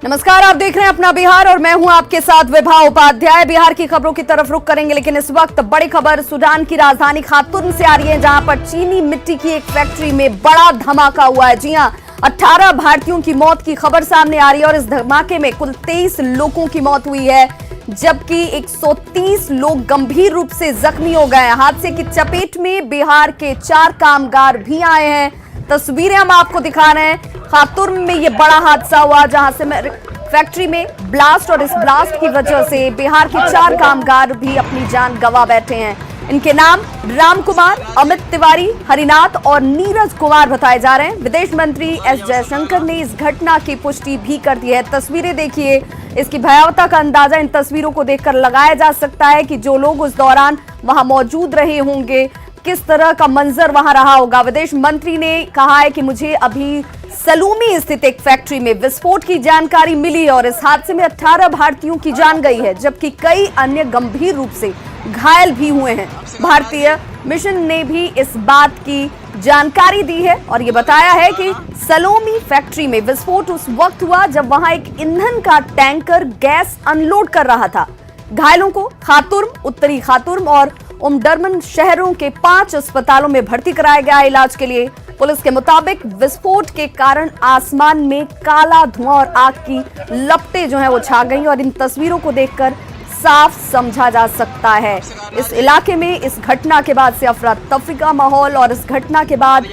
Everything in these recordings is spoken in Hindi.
नमस्कार, आप देख रहे हैं अपना बिहार और मैं हूं आपके साथ विभा उपाध्याय। बिहार की खबरों की तरफ रुख करेंगे, लेकिन इस वक्त बड़ी खबर सूडान की राजधानी खार्तूम से आ रही है, जहां पर चीनी मिट्टी की एक फैक्ट्री में बड़ा धमाका हुआ है। जी हां, 18 भारतीयों की मौत की खबर सामने आ रही है और इस धमाके में कुल 23 लोगों की मौत हुई है, जबकि 130 लोग गंभीर रूप से जख्मी हो गए हैं। हादसे की चपेट में बिहार के 4 कामगार भी आए हैं। तस्वीरें हम आपको दिखा रहे हैं। खार्तूम में ये बड़ा हादसा हुआ, जहां से फैक्ट्री में ब्लास्ट और इस ब्लास्ट की वजह से बिहार के 4 कामगार भी अपनी जान गंवा बैठे हैं। इनके नाम राम कुमार, अमित तिवारी, हरिनाथ और नीरज कुमार बताए जा रहे हैं। विदेश मंत्री एस जयशंकर ने इस घटना की पुष्टि भी कर दी है। तस्वीरें देखिए, इसकी भयावहता का अंदाजा इन तस्वीरों को देखकर लगाया जा सकता है कि जो लोग उस दौरान वहां मौजूद रहे होंगे, किस तरह का मंजर वहां रहा होगा। विदेश मंत्री ने कहा है कि मुझे अभी सलूमी स्थित एक फैक्ट्री में विस्फोट की जानकारी मिली है और इस हादसे में 18 भारतीयों की जान गई है, जबकि कई अन्य गंभीर रूप से घायल भी हुए हैं। भारतीय मिशन ने भी इस बात की जानकारी दी है और ये बताया है कि सलोमी फैक्ट्री में विस्फोट उस वक्त हुआ जब वहां एक ईंधन का टैंकर गैस अनलोड कर रहा था। घायलों को खार्तूम, उत्तरी खार्तूम और उमडुरमन शहरों के 5 अस्पतालों में भर्ती कराया गया इलाज के लिए। पुलिस के मुताबिक विस्फोट के कारण आसमान में काला धुआं और आग की लपटें जो है वो छा गई और इन तस्वीरों को देखकर साफ समझा जा सकता है। इस इलाके में इस घटना के बाद से अफरा तफरी का माहौल और इस घटना के बाद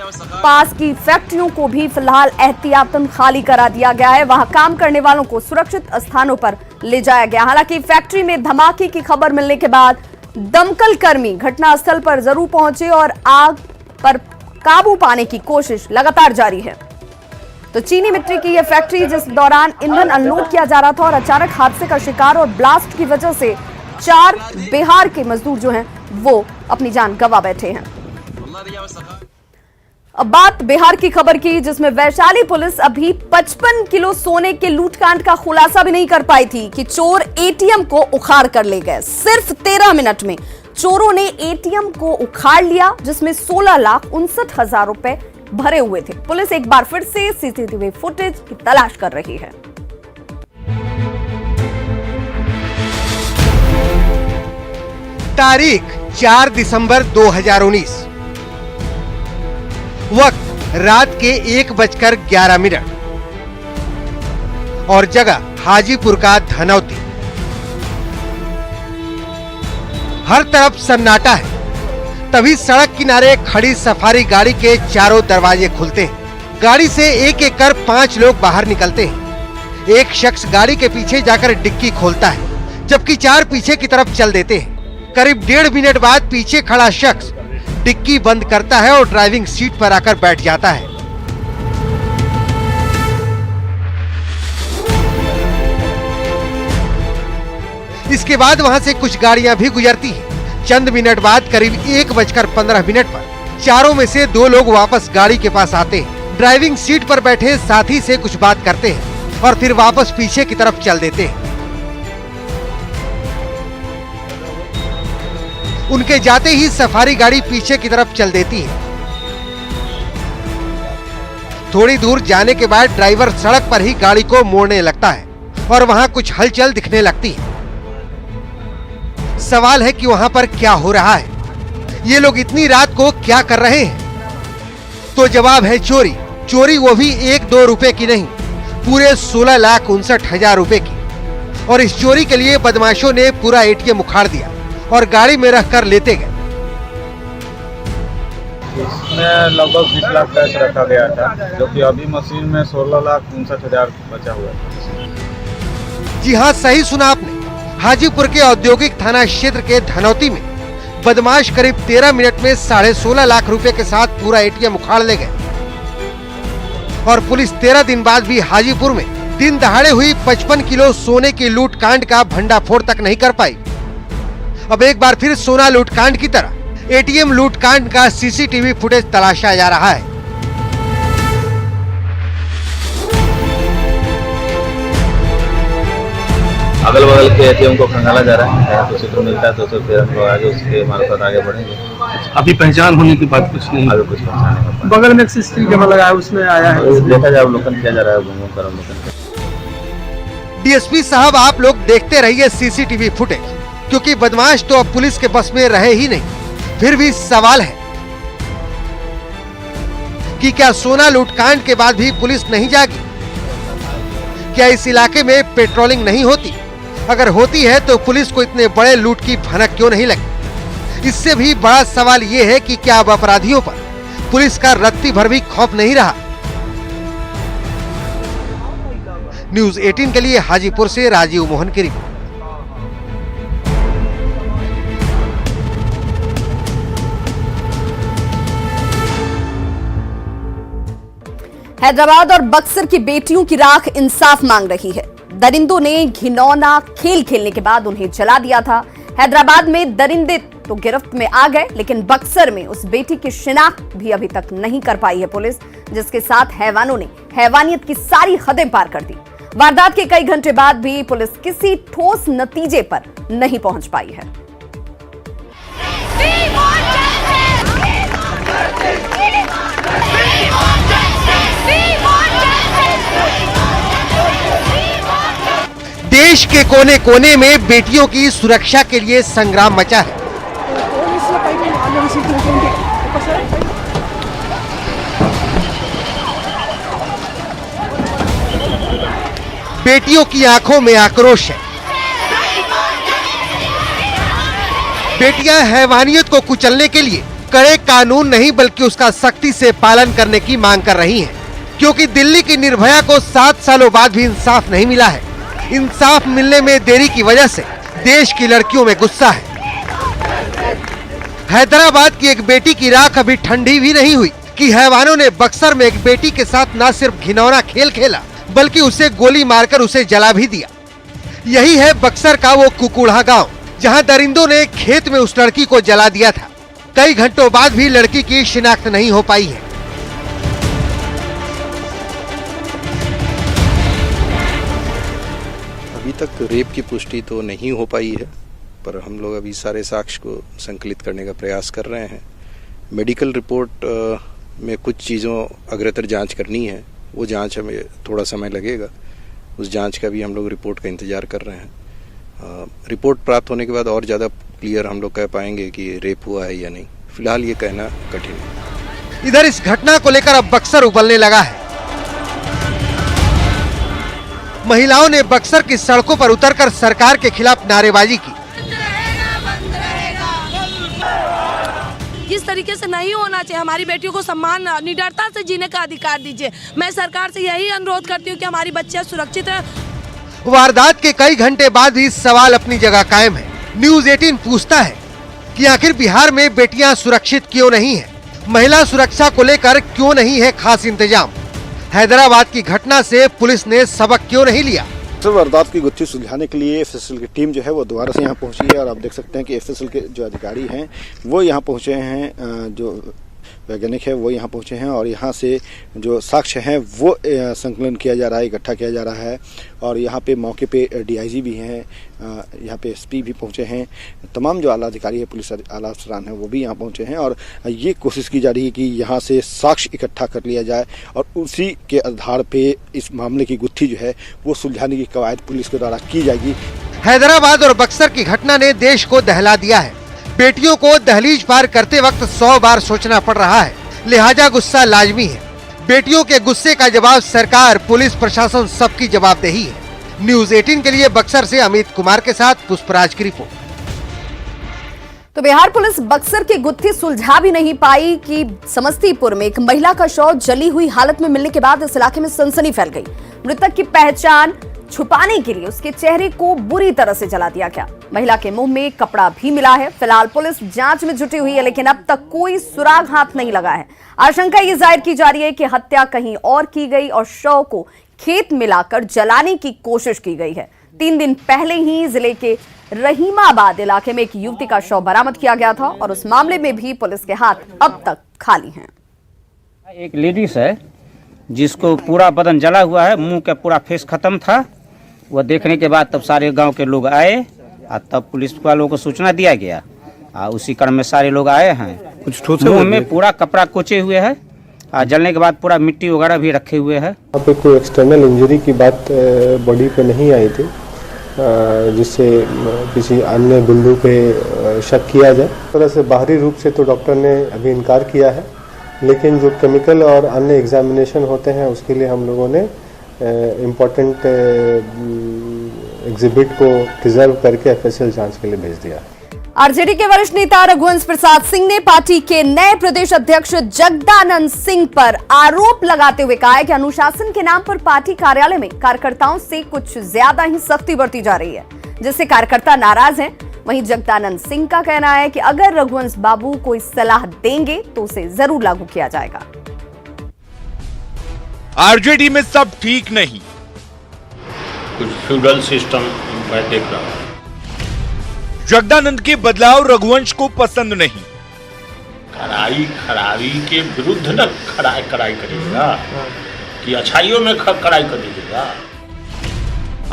पास की फैक्ट्रियों को भी फिलहाल एहतियातन खाली करा दिया गया है। वहां काम करने वालों को सुरक्षित स्थानों पर ले जाया गया। हालांकि फैक्ट्री में धमाके की खबर मिलने के बाद दमकल कर्मी घटनास्थल पर जरूर पहुंचे और आग पर काबू पाने की कोशिश लगातार जारी है। तो चीनी मिट्टी की यह फैक्ट्री जिस दौरान ईंधन अनलोड किया जा रहा था और अचानक हादसे का शिकार और ब्लास्ट की वजह से 4 बिहार के मजदूर जो हैं वो अपनी जान गंवा बैठे हैं। अब बात बिहार की खबर की, जिसमें वैशाली पुलिस अभी 55 किलो सोने के लूटकांड का खुलासा भी नहीं कर पाई थी कि चोर एटीएम को उखाड़ कर ले गए। सिर्फ 13 मिनट में चोरों ने एटीएम को उखाड़ लिया, जिसमें 16,59,000 रुपए भरे हुए थे। पुलिस एक बार फिर से सीसीटीवी फुटेज की तलाश कर रही है। तारीख 4 दिसंबर 2019, वक्त रात के 1:11 और जगह हाजीपुर का धनौती। हर तरफ सन्नाटा है। तभी सड़क किनारे खड़ी सफारी गाड़ी के चारों दरवाजे खुलते हैं। गाड़ी से एक एक कर 5 लोग बाहर निकलते हैं। एक शख्स गाड़ी के पीछे जाकर डिक्की खोलता है, जबकि 4 पीछे की तरफ चल देते हैं। करीब 1.5 मिनट बाद पीछे खड़ा शख्स डिक्की बंद करता है और ड्राइविंग सीट पर आकर बैठ जाता है। इसके बाद वहां से कुछ गाड़ियां भी गुजरती हैं। चंद मिनट बाद करीब 1:15 पर चारों में से 2 लोग वापस गाड़ी के पास आते हैं। ड्राइविंग सीट पर बैठे साथी से कुछ बात करते हैं और फिर वापस पीछे की तरफ चल देते हैं। उनके जाते ही सफारी गाड़ी पीछे की तरफ चल देती है। थोड़ी दूर जाने के बाद ड्राइवर सड़क पर ही गाड़ी को मोड़ने लगता है और वहां कुछ हलचल दिखने लगती है। सवाल है कि वहां पर क्या हो रहा है, ये लोग इतनी रात को क्या कर रहे हैं? तो जवाब है चोरी। चोरी वो भी 1-2 रुपए की नहीं, पूरे 16,59,000 रुपए की। और इस चोरी के लिए बदमाशों ने पूरा एटीएम उखाड़ दिया और गाड़ी में रखकर लेते गए। इसमें लगभग 20 लाख कैश रखा गया था, जो कि अभी मशीन में 16,59,000 बचा हुआ है। जी हाँ, सही सुना आपने। हाजीपुर के औद्योगिक थाना क्षेत्र के धनौती में बदमाश करीब 13 मिनट में 16.5 लाख रुपए के साथ पूरा एटीएम उखाड़ ले गए। और पुलिस 13 दिन बाद भी हाजीपुर में दिन दहाड़े हुई 55 किलो सोने की लूट कांड का भंडाफोड़ तक नहीं कर पाई। अब एक बार फिर सोना लूटकांड की तरह एटीएम लूटकांड का सीसीटीवी फुटेज तलाशा जा रहा है। अगल बगल के एटीएम को खंगाला जा रहा है। तो चित्र मिलता है तो फिर हम लोग आगे उसके मार्फत आगे बढ़ेंगे। अभी पहचान होने की बात कुछ नहीं, अभी कुछ पहचान नहीं। बगल में एक सीसीटीवी कैमरा लगा है, उसमें आया है, देखा जाए अवलोकन किया जा रहा है। डीएसपी साहब, आप लोग देखते रहिए सीसीटीवी फुटेज, क्योंकि बदमाश तो अब पुलिस के बस में रहे ही नहीं। फिर भी सवाल है कि क्या सोना लूटकांड के बाद भी पुलिस नहीं जागी? क्या इस इलाके में पेट्रोलिंग नहीं होती? अगर होती है तो पुलिस को इतने बड़े लूट की भनक क्यों नहीं लगी? इससे भी बड़ा सवाल यह है कि क्या अब अपराधियों पर पुलिस का रत्ती भर भी खौफ नहीं रहा? न्यूज़ 18 के लिए हाजीपुर से राजीव मोहन की रिपोर्ट। हैदराबाद और बक्सर की बेटियों की राख इंसाफ मांग रही है। दरिंदों ने घिनौना खेल खेलने के बाद उन्हें जला दिया था। हैदराबाद में दरिंदे तो गिरफ्त में आ गए, लेकिन बक्सर में उस बेटी की शिनाख्त भी अभी तक नहीं कर पाई है पुलिस, जिसके साथ हैवानों ने हैवानियत की सारी हदें पार कर दी। वारदात के कई घंटे बाद भी पुलिस किसी ठोस नतीजे पर नहीं पहुंच पाई है। देश के कोने कोने में बेटियों की सुरक्षा के लिए संग्राम मचा है। बेटियों की आंखों में आक्रोश है। बेटियां हैवानियत को कुचलने के लिए कड़े कानून नहीं बल्कि उसका सख्ती से पालन करने की मांग कर रही हैं, क्योंकि दिल्ली की निर्भया को 7 सालों बाद भी इंसाफ नहीं मिला है। इंसाफ मिलने में देरी की वजह से देश की लड़कियों में गुस्सा है। हैदराबाद की एक बेटी की राख अभी ठंडी भी नहीं हुई कि हैवानों ने बक्सर में एक बेटी के साथ न सिर्फ घिनौना खेल खेला बल्कि उसे गोली मारकर उसे जला भी दिया। यही है बक्सर का वो कुकुड़ा गांव, जहां दरिंदों ने खेत में उस लड़की को जला दिया था। कई घंटों बाद भी लड़की की शिनाख्त नहीं हो पाई है। अभी तक रेप की पुष्टि तो नहीं हो पाई है, पर हम लोग अभी सारे साक्ष्य को संकलित करने का प्रयास कर रहे हैं। मेडिकल रिपोर्ट में कुछ चीज़ों अग्रतर जांच करनी है, वो जांच हमें थोड़ा समय लगेगा। उस जांच का भी हम लोग रिपोर्ट का इंतजार कर रहे हैं। रिपोर्ट प्राप्त होने के बाद और ज़्यादा क्लियर हम लोग कह पाएंगे कि रेप हुआ है या नहीं। फिलहाल ये कहना कठिन है। इधर इस घटना को लेकर अब बक्सर उबलने लगा है। महिलाओं ने बक्सर की सड़कों पर उतरकर सरकार के खिलाफ नारेबाजी की। इस तरीके से नहीं होना चाहिए। हमारी बेटियों को सम्मान, निडरता से जीने का अधिकार दीजिए। मैं सरकार से यही अनुरोध करती हूँ कि हमारी बच्चियां सुरक्षित रहे। वारदात के कई घंटे बाद भी सवाल अपनी जगह कायम है। न्यूज़ 18 पूछता है कि आखिर बिहार में बेटियां सुरक्षित क्यों नहीं है? महिला सुरक्षा को लेकर क्यों नहीं है खास इंतजाम? हैदराबाद की घटना से पुलिस ने सबक क्यों नहीं लिया? वारदात की गुत्थी सुलझाने के लिए एफएसएल की टीम जो है वो दोबारा से यहाँ पहुंची है और आप देख सकते हैं कि एफएसएल के जो अधिकारी हैं वो यहाँ पहुंचे हैं, जो वैज्ञानिक है वो यहाँ पहुंचे हैं और यहाँ से जो साक्ष्य हैं वो संकलन किया जा रहा है, इकट्ठा किया जा रहा है। और यहाँ पे मौके पे डीआईजी भी हैं, यहाँ पे एसपी भी पहुंचे हैं, तमाम जो आला अधिकारी है, पुलिस आला अफसरान है वो भी यहाँ पहुंचे हैं और ये कोशिश की जा रही है कि यहाँ से साक्ष्य इकट्ठा कर लिया जाए और उसी के आधार पे इस मामले की गुत्थी जो है वो सुलझाने की कवायद पुलिस के द्वारा की जाएगी। हैदराबाद और बक्सर की घटना ने देश को दहला दिया है। बेटियों को दहलीज पार करते वक्त 100 बार सोचना पड़ रहा है, लिहाजा गुस्सा लाजमी है। बेटियों के गुस्से का जवाब सरकार, पुलिस प्रशासन सबकी जवाबदेही है। न्यूज़ 18 के लिए बक्सर से अमित कुमार के साथ पुष्पराज की रिपोर्ट। तो बिहार पुलिस बक्सर की गुत्थी सुलझा भी नहीं पाई कि समस्तीपुर में एक महिला का शव जली हुई हालत में मिलने के बाद इस इलाके में सनसनी फैल गई। मृतक की पहचान छुपाने के लिए उसके चेहरे को बुरी तरह से जला दिया गया। महिला के मुंह में कपड़ा भी मिला है। फिलहाल पुलिस जांच में जुटी हुई है, लेकिन अब तक कोई सुराग हाथ नहीं लगा है। आशंका ये जाहिर की जा रही है कि हत्या कहीं और की गई और शव को खेत मिलाकर जलाने की कोशिश की गई है। 3 दिन पहले ही जिले के रहीमाबाद इलाके में एक युवती का शव बरामद किया गया था और उस मामले में भी पुलिस के हाथ अब तक खाली हैं। एक लेडीज है जिसको पूरा बदन जला हुआ है, मुंह का पूरा फेस खत्म था। वह देखने के बाद तब सारे गांव के लोग आए और तब पुलिस वालों को सूचना दिया गया और उसी क्रम में सारे लोग आए हैं। कुछ ठोस मुंह में पूरा कपड़ा कोचे हुए है और जलने के बाद पूरा मिट्टी वगैरह भी रखे हुए है। यहाँ पे कोई एक्सटर्नल इंजरी की बात बॉडी पे नहीं आई थी जिससे किसी अन्य बिंदु पे शक किया जाए। इस तरह से बाहरी रूप से तो डॉक्टर ने अभी इनकार किया है, लेकिन जो केमिकल और अन्य एग्जामिनेशन होते हैं उसके लिए हम लोगों ने इम्पोर्टेंट एग्जिबिट को रिजर्व करके एफएसएल जांच के लिए भेज दिया है। आरजेडी के वरिष्ठ नेता रघुवंश प्रसाद सिंह ने पार्टी के नए प्रदेश अध्यक्ष जगदानंद सिंह पर आरोप लगाते हुए कहा है कि अनुशासन के नाम पर पार्टी कार्यालय में कार्यकर्ताओं से कुछ ज्यादा ही सख्ती बरती जा रही है, जिससे कार्यकर्ता नाराज हैं। वहीं जगदानंद सिंह का कहना है कि अगर रघुवंश बाबू कोई सलाह देंगे तो उसे जरूर लागू किया जाएगा। आरजेडी में सब ठीक नहीं, कुछ फ्यूडल सिस्टम मैं देख रहा हूं। जगदानंद के बदलाव रघुवंश को पसंद नहीं। खराई के विरुद्ध न खराई करेगा कि अच्छाइयों में खराई कर दीजिएगा।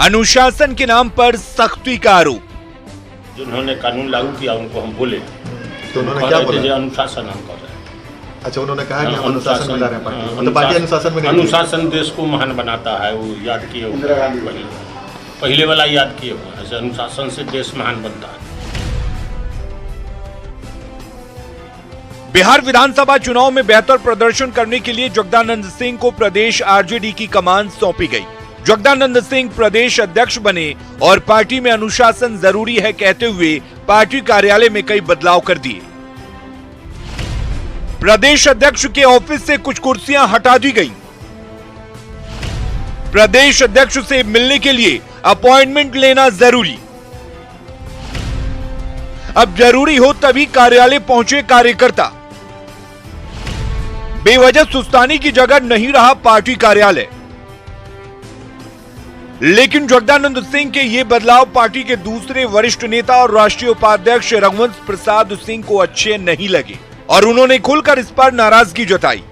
अनुशासन के नाम पर सख्ती का आरोप। जिन्होंने कानून लागू किया उनको हम बोले तो उन्होंने क्या बोला? अनुशासन हम कर रहे हैं। अच्छा, उन्होंने कहा कि हम अनुशासन में ला रहे हैं पार्टी, मतलब पार्टी अनुशासन में नहीं। अनुशासन देश को महान बनाता है, वो याद किए पहले वाला याद किए हुए, ऐसे अनुशासन से देश महान बनता है। बिहार विधानसभा चुनाव में बेहतर प्रदर्शन करने के लिए जगदानंद सिंह को प्रदेश आरजेडी की कमान सौंपी गई। जगदानंद सिंह प्रदेश अध्यक्ष बने और पार्टी में अनुशासन जरूरी है कहते हुए पार्टी कार्यालय में कई बदलाव कर दिए। प्रदेश अध्यक्ष के ऑफिस से कुछ कुर्सियां हटा दी गई। प्रदेश अध्यक्ष से मिलने के लिए अपॉइंटमेंट लेना जरूरी। अब जरूरी हो तभी कार्यालय पहुंचे कार्यकर्ता। बेवजह सुस्तानी की जगह नहीं रहा पार्टी कार्यालय। लेकिन जगदानंद सिंह के ये बदलाव पार्टी के दूसरे वरिष्ठ नेता और राष्ट्रीय उपाध्यक्ष रघुवंश प्रसाद सिंह को अच्छे नहीं लगे और उन्होंने खुलकर इस पर नाराजगी जताई।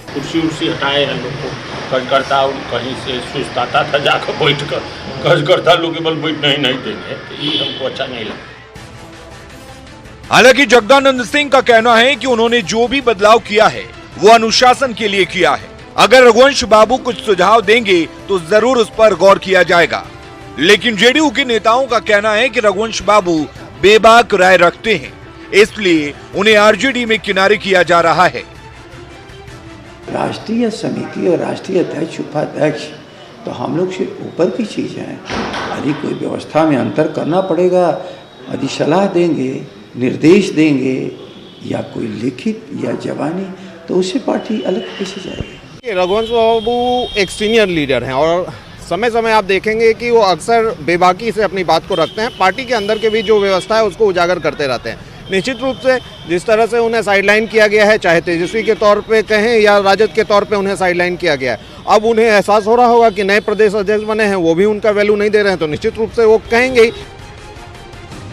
कुर्सी हटाए हैं लोग को, कार्यकर्ता कहीं से सुस्ताता था, जाकर बैठ कर कार्यकर्ता लोग केवल बैठने ही नहीं देंगे, ये हमको अच्छा नहीं लगा। हालांकि जगदानंद सिंह का कहना है कि उन्होंने जो भी बदलाव किया है वो अनुशासन के लिए किया है। अगर रघुवंश बाबू कुछ सुझाव देंगे तो जरूर उस पर गौर किया जाएगा। लेकिन जेडीयू के नेताओं का कहना है कि रघुवंश बाबू बेबाक राय रखते हैं, इसलिए उन्हें आरजेडी में किनारे किया जा रहा है। राष्ट्रीय समिति और राष्ट्रीय अध्यक्ष उपाध्यक्ष तो हम लोग से ऊपर की चीज है। यदि कोई व्यवस्था में अंतर करना पड़ेगा, यदि सलाह देंगे, निर्देश देंगे या कोई लिखित या जबानी, तो उससे पार्टी अलग कैसे जाएगी। रघुवंश बाबू एक सीनियर लीडर हैं और समय समय आप देखेंगे कि वो अक्सर बेबाकी से अपनी बात को रखते हैं। पार्टी के अंदर के भी जो व्यवस्था है उसको उजागर करते रहते हैं। निश्चित रूप से जिस तरह से उन्हें साइडलाइन किया गया है, चाहे तेजस्वी के तौर पे कहें या राजद के तौर पे उन्हें साइडलाइन किया गया है, अब उन्हें एहसास हो रहा होगा कि नए प्रदेश अध्यक्ष बने हैं, वो भी उनका वैल्यू नहीं दे रहे हैं, तो निश्चित रूप से वो कहेंगे।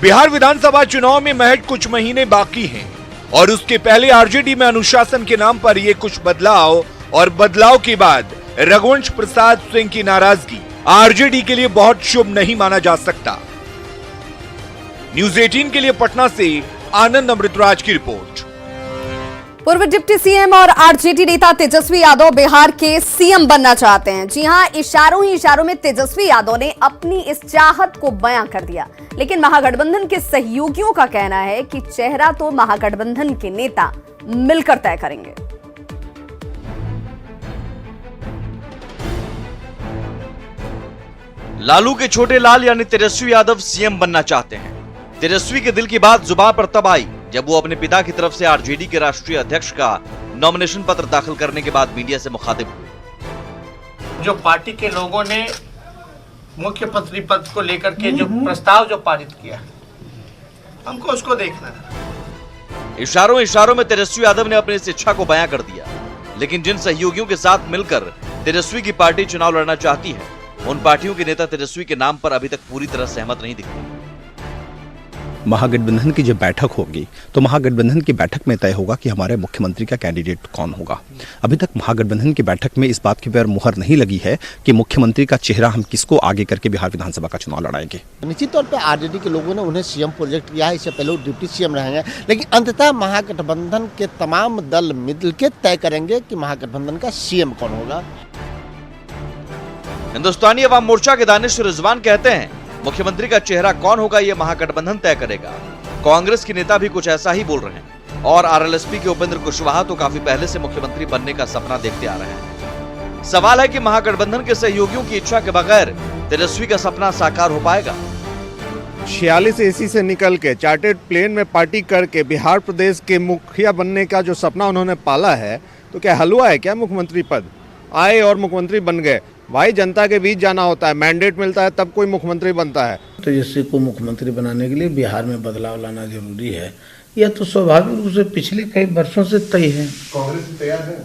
बिहार विधानसभा चुनाव में महज कुछ महीने बाकी हैं और उसके पहले आरजेडी में अनुशासन के नाम पर ये कुछ बदलाव और बदलाव के बाद रघुवंश प्रसाद सिंह की नाराजगी आरजेडी के लिए बहुत शुभ नहीं माना जा सकता। न्यूज़ 18 के लिए पटना से आनंद अमृतराज की रिपोर्ट। पूर्व डिप्टी सीएम और आरजेडी नेता तेजस्वी यादव बिहार के सीएम बनना चाहते हैं। जी हां, इशारों ही इशारों में तेजस्वी यादव ने अपनी इस चाहत को बयां कर दिया। लेकिन महागठबंधन के सहयोगियों का कहना है कि चेहरा तो महागठबंधन के नेता मिलकर तय करेंगे। लालू के छोटे लाल यानी तेजस्वी यादव सीएम बनना चाहते हैं। तेजस्वी के दिल की बात जुबान पर तब आई जब वो अपने पिता की तरफ से आरजेडी के राष्ट्रीय अध्यक्ष का नॉमिनेशन पत्र दाखिल करने के बाद मीडिया से मुखातिब हुए। जो पार्टी के लोगों ने मुख्यमंत्री पद को लेकर के जो प्रस्ताव जो पारित किया, हमको उसको देखना है। इशारों इशारों में तेजस्वी यादव ने अपनी इस इच्छा को बयां कर दिया। लेकिन जिन सहयोगियों के साथ मिलकर तेजस्वी की पार्टी चुनाव लड़ना चाहती है, उन पार्टियों के नेता तेजस्वी के नाम पर अभी तक पूरी तरह सहमत नहीं दिखते। महागठबंधन की जब बैठक होगी तो महागठबंधन की बैठक में तय होगा कि हमारे मुख्यमंत्री का कैंडिडेट कौन होगा। अभी तक महागठबंधन की बैठक में इस बात की पर मुहर नहीं लगी है कि मुख्यमंत्री का चेहरा हम किसको आगे करके बिहार विधानसभा का चुनाव लड़ाएंगे। निश्चित तौर पर आरजेडी के लोगों ने उन्हें सीएम प्रोजेक्ट किया है, इससे पहले वो डिप्टी सीएम रहेंगे, लेकिन अंततः महागठबंधन के तमाम दल मिलकर तय करेंगे कि महागठबंधन का सीएम कौन होगा। हिंदुस्तानी अवाम मोर्चा के दानिश रिजवान कहते हैं मुख्यमंत्री का चेहरा कौन होगा ये महागठबंधन तय करेगा। कांग्रेस के नेता भी कुछ ऐसा ही बोल रहे हैं और आरएलएसपी के उपेंद्र कुशवाहा तो काफी पहले से मुख्यमंत्री बनने का सपना देखते आ रहे हैं। सवाल है कि महागठबंधन के सहयोगियों की इच्छा के बगैर तेजस्वी का सपना साकार हो पाएगा। 46 एसी से निकल के चार्टर्ड प्लेन में पार्टी करके बिहार प्रदेश के मुखिया बनने का जो सपना उन्होंने पाला है, तो क्या हलवा है क्या मुख्यमंत्री पद? आए और मुख्यमंत्री बन गए। भाई जनता के बीच जाना होता है, मैंडेट मिलता है तब कोई मुख्यमंत्री बनता है। तेजस्वी को मुख्यमंत्री बनाने के लिए बिहार में बदलाव लाना जरूरी है। यह तो स्वाभाविक रूप से पिछले कई वर्षों से तय है। कांग्रेस तैयार है,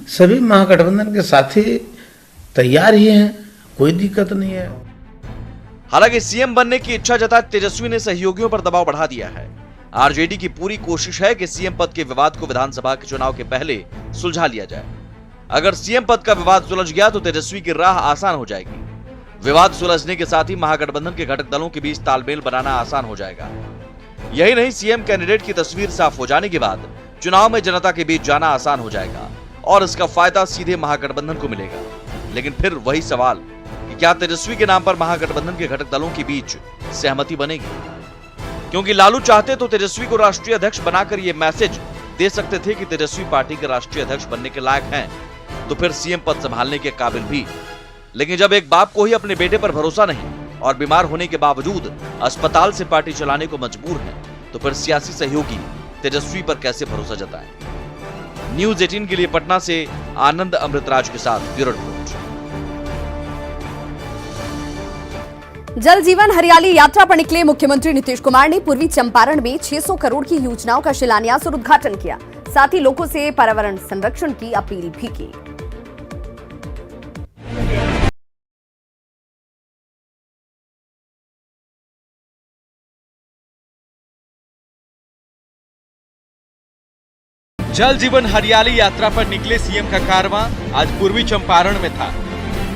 सभी महागठबंधन के साथी तैयार ही हैं, कोई दिक्कत नहीं है। हालांकि सीएम बनने की इच्छा जता तेजस्वी ने सहयोगियों पर दबाव बढ़ा दिया है। आरजेडी की पूरी कोशिश है कि सीएम पद के विवाद को विधानसभा के चुनाव के पहले सुलझा लिया जाए। अगर सीएम पद का विवाद सुलझ गया तो तेजस्वी की राह आसान हो जाएगी। विवाद सुलझने के साथ ही महागठबंधन के घटक दलों के बीच तालमेल बनाना आसान हो जाएगा। यही नहीं, सीएम कैंडिडेट की तस्वीर साफ हो जाने के बाद चुनाव में जनता के बीच जाना आसान हो जाएगा और इसका फायदा सीधे महागठबंधन को मिलेगा। लेकिन फिर वही सवाल कि क्या तेजस्वी के नाम पर महागठबंधन के घटक दलों के बीच सहमति बनेगी? क्योंकि लालू चाहते तो तेजस्वी को राष्ट्रीय अध्यक्ष बनाकर ये मैसेज दे सकते थे कि तेजस्वी पार्टी के राष्ट्रीय अध्यक्ष बनने के लायक हैं, तो फिर सीएम पद संभालने के काबिल भी। लेकिन जब एक बाप को ही अपने बेटे पर भरोसा नहीं और बीमार होने के बावजूद अस्पताल से पार्टी चलाने को मजबूर है, तो फिर सियासी सहयोगी तेजस्वी पर कैसे भरोसा जताएं? न्यूज़ 18 के लिए पटना से आनंद अमृतराज के साथ ब्यूरो रिपोर्ट। जल जीवन हरियाली यात्रा पर निकले मुख्यमंत्री नीतीश कुमार ने पूर्वी चंपारण में 600 करोड़ की योजनाओं का शिलान्यास और उद्घाटन किया। साथ ही लोगों से पर्यावरण संरक्षण की अपील भी की। जल जीवन हरियाली यात्रा पर निकले सीएम का कारवां आज पूर्वी चंपारण में था।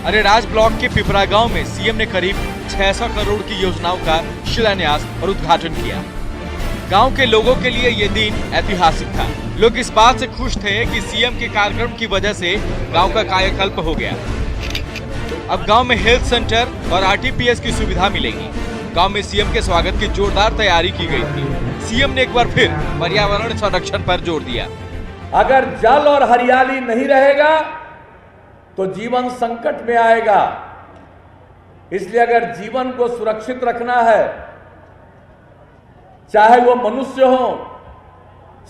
अरेराज ब्लॉक के पिपरा गांव में सीएम ने करीब 600 करोड़ की योजनाओं का शिलान्यास और उद्घाटन किया। गांव के लोगों के लिए ये दिन ऐतिहासिक था। लोग इस बात से खुश थे कि सीएम के कार्यक्रम की वजह से गांव का कायाकल्प हो गया। अब गांव में हेल्थ सेंटर और आरटीपीएस की सुविधा मिलेगी। गांव में सीएम के स्वागत की जोरदार तैयारी की गई थी। सीएम ने एक बार फिर पर्यावरण संरक्षण पर जोर दिया। अगर जल और हरियाली नहीं रहेगा तो जीवन संकट में आएगा। इसलिए अगर जीवन को सुरक्षित रखना है, चाहे वो मनुष्य हो,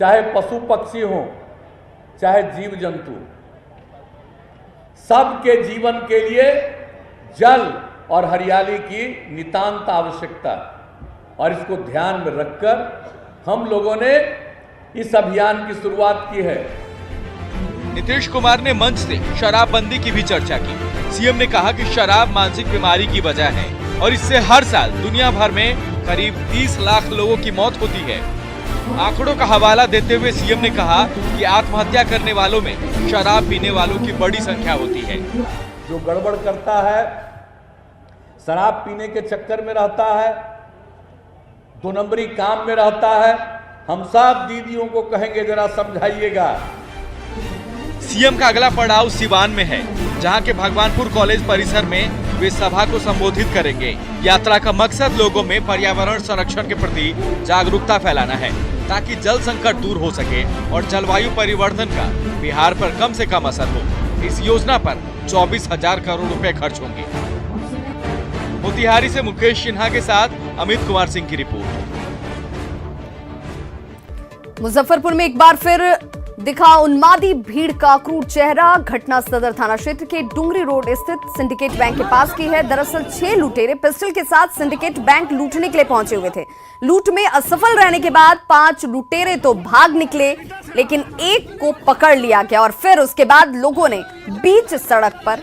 चाहे पशु पक्षी हो, चाहे जीव जंतु, सबके जीवन के लिए जल और हरियाली की नितांत आवश्यकता, और इसको ध्यान में रखकर हम लोगों ने इस अभियान की शुरुआत की है। नीतीश कुमार ने मंच से शराबबंदी की भी चर्चा की। सीएम ने कहा कि शराब मानसिक बीमारी की वजह है और इससे हर साल दुनिया भर में करीब 30 लाख लोगों की मौत होती है। आंकड़ों का हवाला देते हुए सीएम ने कहा कि आत्महत्या करने वालों में शराब पीने वालों की बड़ी संख्या होती है। जो गड़बड़ करता है, शराब पीने के चक्कर में रहता है, 2 नंबरी काम में रहता है, हम सब दीदियों को कहेंगे जरा समझाइएगा। सीएम का अगला पड़ाव सिवान में है, जहां के भगवानपुर कॉलेज परिसर में वे सभा को संबोधित करेंगे। यात्रा का मकसद लोगों में पर्यावरण संरक्षण के प्रति जागरूकता फैलाना है, ताकि जल संकट दूर हो सके और जलवायु परिवर्तन का बिहार पर कम से कम असर हो। इस योजना पर 24,000 करोड़ रुपए खर्च होंगे। मोतिहारी से मुकेश सिन्हा के साथ अमित कुमार सिंह की रिपोर्ट। मुजफ्फरपुर में एक बार फिर दिखा उन्मादी भीड़ का क्रूर चेहरा। घटना सदर थाना क्षेत्र के डुंगरी रोड स्थित सिंडिकेट बैंक के पास की है। दरअसल 6 लुटेरे पिस्टल के साथ सिंडिकेट बैंक लूटने के लिए पहुंचे हुए थे। लूट में असफल रहने के बाद 5 लुटेरे तो भाग निकले, लेकिन एक को पकड़ लिया गया और फिर उसके बाद लोगों ने बीच सड़क पर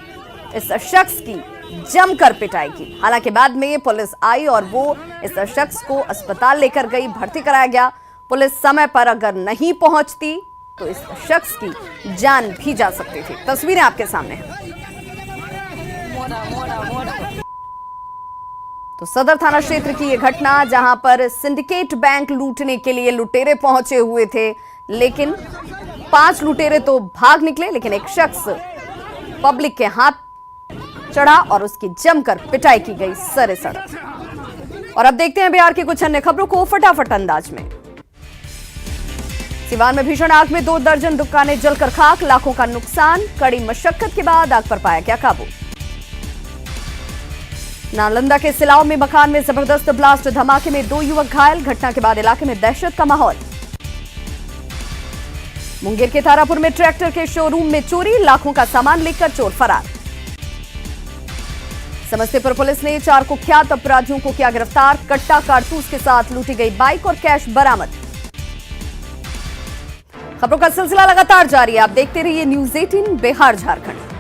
इस शख्स की जमकर पिटाई की। हालांकि बाद में पुलिस आई और वो इस शख्स को अस्पताल लेकर गई, भर्ती कराया गया। पुलिस समय पर अगर नहीं पहुंचती तो इस शख्स की जान भी जा सकती थी। तस्वीरें आपके सामने हैं। तो सदर थाना क्षेत्र की यह घटना, जहां पर सिंडिकेट बैंक लूटने के लिए लुटेरे पहुंचे हुए थे, लेकिन 5 लुटेरे तो भाग निकले, लेकिन एक शख्स पब्लिक के हाथ चढ़ा और उसकी जमकर पिटाई की गई सरे सड़क। और अब देखते हैं बिहार की कुछ अन्य खबरों को फटाफट अंदाज में। सिवान में भीषण आग में 2 दर्जन दुकानें जलकर खाक, लाखों का नुकसान। कड़ी मशक्कत के बाद आग पर पाया गया काबू। नालंदा के सिलाव में मकान में जबरदस्त ब्लास्ट, धमाके में 2 युवक घायल। घटना के बाद इलाके में दहशत का माहौल। मुंगेर के तारापुर में ट्रैक्टर के शोरूम में चोरी, लाखों का सामान लेकर चोर फरार। समस्तीपुर पुलिस ने 4 कुख्यात अपराधियों को किया गिरफ्तार। कट्टा कारतूस के साथ लूटी गई बाइक और कैश बरामद। खबरों का सिलसिला लगातार जारी है, आप देखते रहिए न्यूज़ 18 बिहार झारखंड।